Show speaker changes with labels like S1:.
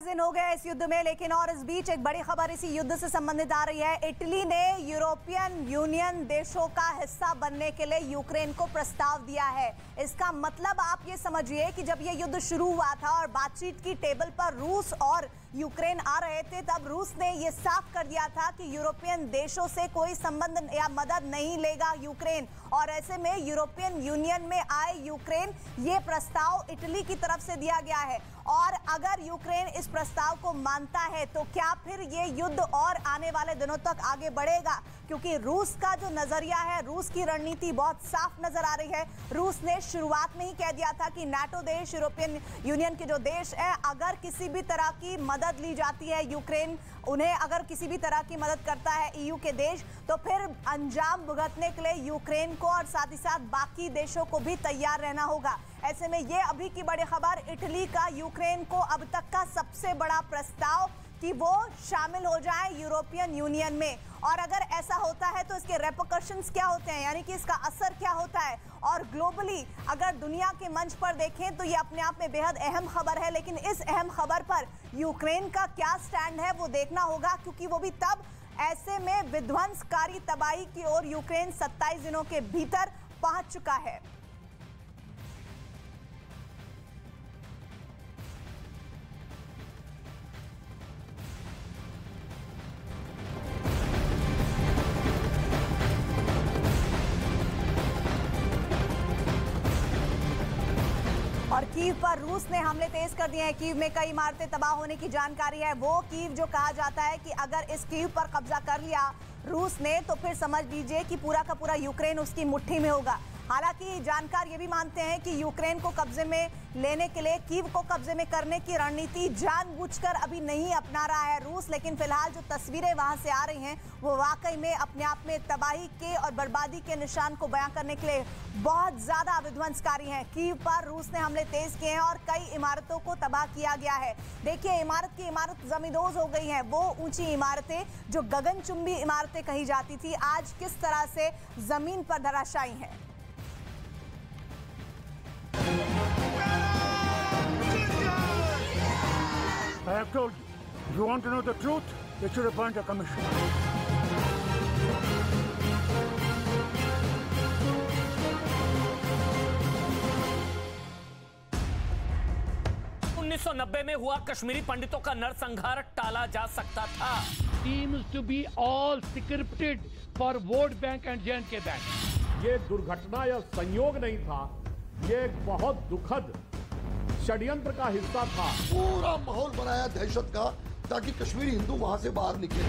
S1: दिन हो गए इस युद्ध में, लेकिन और इस बीच एक बड़ी खबर इसी युद्ध से संबंधित आ रही है। इटली ने यूरोपियन यूनियन देशों का हिस्सा बनने के लिए यूक्रेन को प्रस्ताव दिया है। इसका मतलब आप ये समझिए कि जब ये युद्ध शुरू हुआ था और बातचीत की टेबल पर रूस और यूक्रेन आ रहे थे, तब रूस ने ये साफ कर दिया था कि यूरोपियन देशों से कोई संबंध या मदद नहीं लेगा यूक्रेन। और ऐसे में यूरोपियन यूनियन में आए यूक्रेन, ये प्रस्ताव इटली की तरफ से दिया गया है। और अगर यूक्रेन इस प्रस्ताव को मानता है तो क्या फिर ये युद्ध और आने वाले दिनों तक आगे बढ़ेगा? क्योंकि रूस का जो नजरिया है, रूस की रणनीति बहुत साफ नजर आ रही है। रूस ने शुरुआत में ही कह दिया था कि नाटो देश, यूरोपियन यूनियन के जो देश है, अगर किसी भी तरह की मदद ली जाती है यूक्रेन, उन्हें अगर किसी भी तरह की मदद करता है ईयू के देश, तो फिर अंजाम भुगतने के लिए यूक्रेन को और साथ ही साथ बाकी देशों को भी तैयार रहना होगा। ऐसे में ये अभी की बड़ी खबर, इटली का यूक्रेन को अब तक का सबसे बड़ा प्रस्ताव कि वो शामिल हो जाए यूरोपियन यूनियन में। और अगर ऐसा होता है तो इसके रेपरकशंस क्या होते हैं, यानी कि इसका असर क्या होता है। और ग्लोबली अगर दुनिया के मंच पर देखें तो ये अपने आप में बेहद अहम खबर है, लेकिन इस अहम खबर पर यूक्रेन का क्या स्टैंड है वो देखना होगा, क्योंकि वो भी तब ऐसे में विध्वंसकारी तबाही की ओर यूक्रेन 27 दिनों के भीतर पहुंच चुका है। और कीव पर रूस ने हमले तेज कर दिए हैं। कीव में कई इमारतें तबाह होने की जानकारी है। वो कीव जो कहा जाता है कि अगर इस कीव पर कब्जा कर लिया रूस ने, तो फिर समझ लीजिए कि पूरा का पूरा यूक्रेन उसकी मुट्ठी में होगा। हालांकि जानकार ये भी मानते हैं कि यूक्रेन को कब्जे में लेने के लिए, कीव को कब्जे में करने की रणनीति जानबूझकर अभी नहीं अपना रहा है रूस, लेकिन फिलहाल जो तस्वीरें वहां से आ रही हैं वो वाकई में अपने आप में तबाही के और बर्बादी के निशान को बयां करने के लिए बहुत ज्यादा विध्वंसकारी हैं। कीव पर रूस ने हमले तेज किए हैं और कई इमारतों को तबाह किया गया है। देखिए, इमारत की इमारत जमींदोज हो गई हैं। वो ऊंची इमारतें जो गगनचुंबी इमारतें कही जाती थी, आज किस तरह से जमीन पर धराशायी हैं।
S2: I have told you, if you want to know the truth, you should appoint a commission.
S3: 1990 में हुआ कश्मीरी पंडितों का नरसंहार टाला जा सकता था।
S4: Seems to be all scripted for vote bank and J&K bank.
S5: ये दुर्घटना या संयोग नहीं था, ये एक बहुत दुखद षड्यंत्र का हिस्सा था।
S6: पूरा माहौल बनाया दहशत का, ताकि कश्मीरी हिंदू वहां से बाहर निकले।